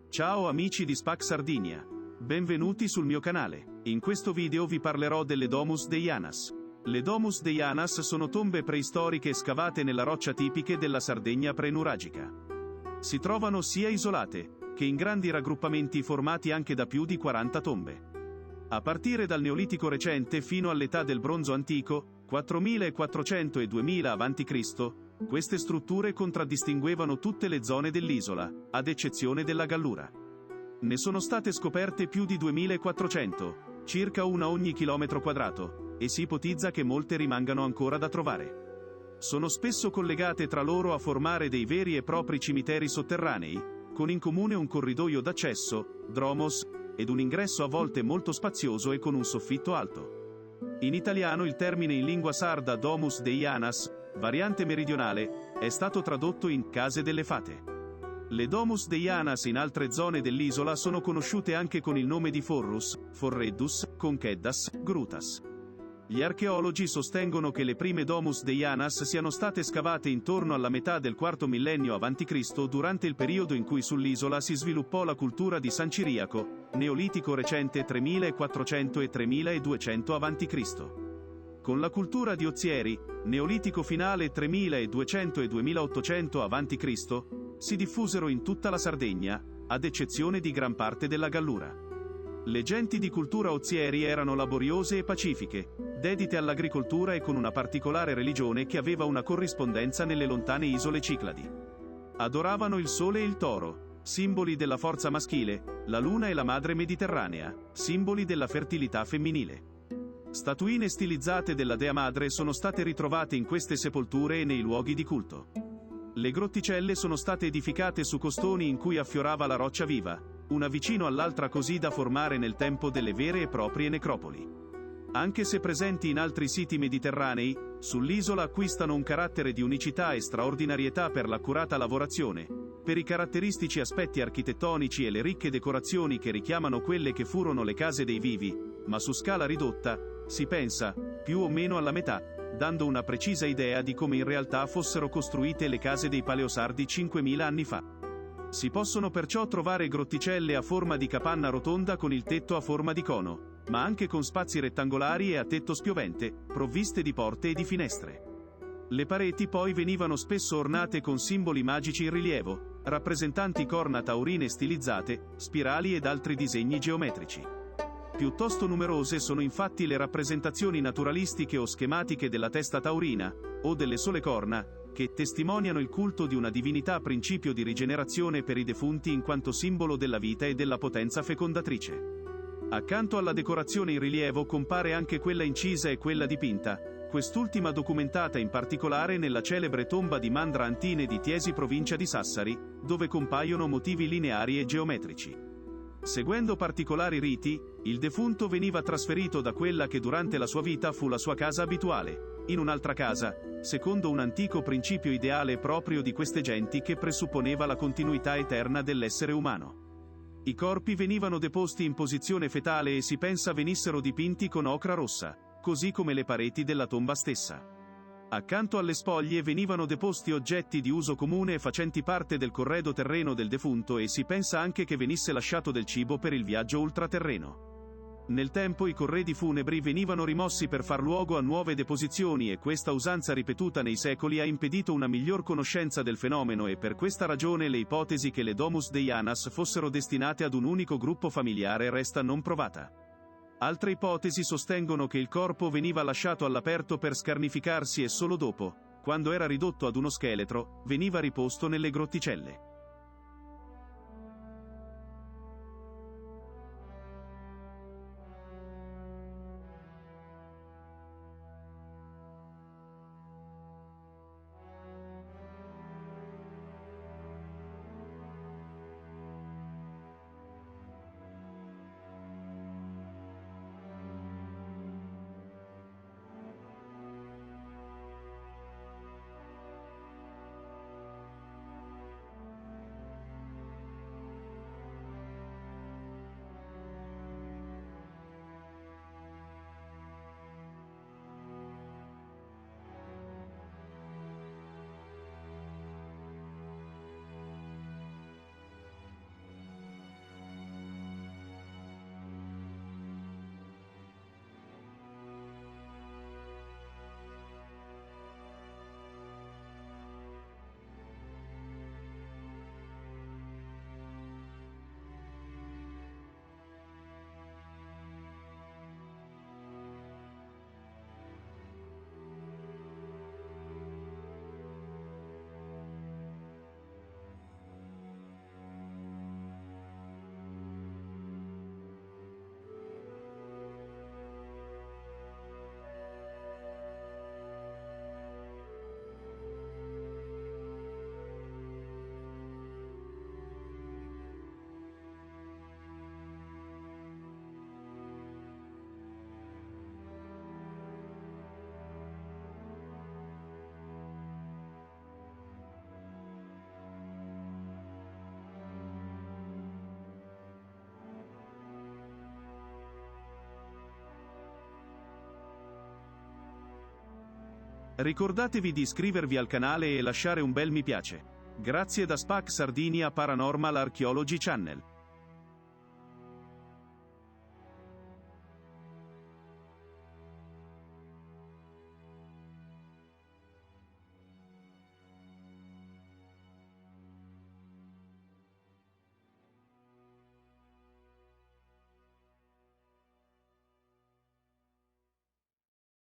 Ciao amici di Spac Sardinia. Benvenuti sul mio canale. In questo video vi parlerò delle Domus Deianas. Le Domus Deianas sono tombe preistoriche scavate nella roccia tipiche della Sardegna pre-nuragica. Si trovano sia isolate, che in grandi raggruppamenti formati anche da più di 40 tombe. A partire dal Neolitico recente fino all'età del Bronzo antico, 4400 e 2000 a.C., queste strutture contraddistinguevano tutte le zone dell'isola, ad eccezione della Gallura. Ne sono state scoperte più di 2400, circa una ogni chilometro quadrato, e si ipotizza che molte rimangano ancora da trovare. Sono spesso collegate tra loro a formare dei veri e propri cimiteri sotterranei, con in comune un corridoio d'accesso, dromos, ed un ingresso a volte molto spazioso e con un soffitto alto. In italiano il termine in lingua sarda Domus Deianas, variante meridionale, è stato tradotto in case delle fate. Le Domus Deianas in altre zone dell'isola sono conosciute anche con il nome di Forrus, Forreddus, Concheddas, Grutas. Gli archeologi sostengono che le prime Domus Deianas siano state scavate intorno alla metà del IV millennio a.C. durante il periodo in cui sull'isola si sviluppò la cultura di San Ciriaco, Neolitico recente 3400 e 3200 a.C. Con la cultura di Ozieri, Neolitico finale 3200 e 2800 a.C., si diffusero in tutta la Sardegna, ad eccezione di gran parte della Gallura. Le genti di cultura Ozieri erano laboriose e pacifiche, dedite all'agricoltura e con una particolare religione che aveva una corrispondenza nelle lontane isole Cicladi. Adoravano il sole e il toro, simboli della forza maschile, la luna e la madre mediterranea, simboli della fertilità femminile. Statuine stilizzate della Dea Madre sono state ritrovate in queste sepolture e nei luoghi di culto. Le grotticelle sono state edificate su costoni in cui affiorava la roccia viva, una vicino all'altra così da formare nel tempo delle vere e proprie necropoli. Anche se presenti in altri siti mediterranei, sull'isola acquistano un carattere di unicità e straordinarietà per l'accurata lavorazione, per i caratteristici aspetti architettonici e le ricche decorazioni che richiamano quelle che furono le case dei vivi, ma su scala ridotta, si pensa, più o meno alla metà, dando una precisa idea di come in realtà fossero costruite le case dei Paleosardi 5000 anni fa. Si possono perciò trovare grotticelle a forma di capanna rotonda con il tetto a forma di cono, ma anche con spazi rettangolari e a tetto spiovente, provviste di porte e di finestre. Le pareti poi venivano spesso ornate con simboli magici in rilievo, rappresentanti corna taurine stilizzate, spirali ed altri disegni geometrici. Piuttosto numerose sono infatti le rappresentazioni naturalistiche o schematiche della testa taurina, o delle sole corna, che testimoniano il culto di una divinità principio di rigenerazione per i defunti in quanto simbolo della vita e della potenza fecondatrice. Accanto alla decorazione in rilievo compare anche quella incisa e quella dipinta, quest'ultima documentata in particolare nella celebre tomba di Mandra Antine di Tiesi provincia di Sassari, dove compaiono motivi lineari e geometrici. Seguendo particolari riti, il defunto veniva trasferito da quella che durante la sua vita fu la sua casa abituale, in un'altra casa, secondo un antico principio ideale proprio di queste genti che presupponeva la continuità eterna dell'essere umano. I corpi venivano deposti in posizione fetale e si pensa venissero dipinti con ocra rossa, così come le pareti della tomba stessa. Accanto alle spoglie venivano deposti oggetti di uso comune facenti parte del corredo terreno del defunto e si pensa anche che venisse lasciato del cibo per il viaggio ultraterreno. Nel tempo i corredi funebri venivano rimossi per far luogo a nuove deposizioni e questa usanza ripetuta nei secoli ha impedito una miglior conoscenza del fenomeno e per questa ragione le ipotesi che le Domus Deianas fossero destinate ad un unico gruppo familiare resta non provata. Altre ipotesi sostengono che il corpo veniva lasciato all'aperto per scarnificarsi e solo dopo, quando era ridotto ad uno scheletro, veniva riposto nelle grotticelle. Ricordatevi di iscrivervi al canale e lasciare un bel mi piace. Grazie da SPAC Sardinia Paranormal Archaeology Channel.